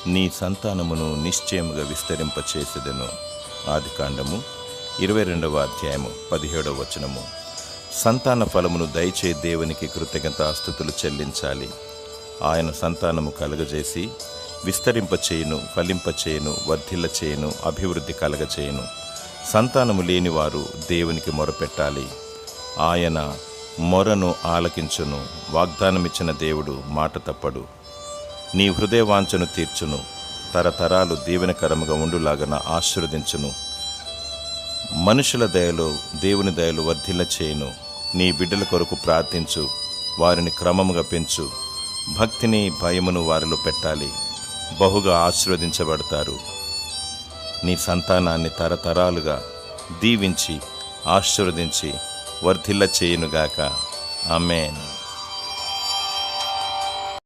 నీ సంతానమును నిశ్చయముగా విస్తరింపచేసెదను. ఆదికాండము 22వ అధ్యాయము 17వ వచనము. సంతాన ఫలమును దయచే దేవునికి కృతజ్ఞతాస్తుతులు చెల్లించాలి. ఆయన సంతానము కలగజేసి విస్తరింపచేయును, ఫలింపచేయును, వర్ధిల్లచేయును, అభివృద్ధి కలగచేయును. సంతానము లేనివారు దేవునికి మొరపెట్టాలి. ఆయన మొరను ఆలకించును. వాగ్దానమిచ్చిన దేవుడు మాట తప్పడు. నీ హృదయవాంఛను తీర్చును. తరతరాలు దీవెనకరముగా ఉండులాగన ఆశీర్వదించును. మనుషుల దయలో దేవుని దయలు వర్ధిల్ల చేయును. నీ బిడ్డల కొరకు ప్రార్థించు. వారిని క్రమముగా పెంచు. భక్తిని భయమును వారిలో పెట్టాలి. బహుగా ఆశీర్వదించబడతారు. నీ సంతానాన్ని తరతరాలుగా దీవించి ఆశీర్వదించి వర్ధిల్ల చేయునుగాక. ఆమేన్.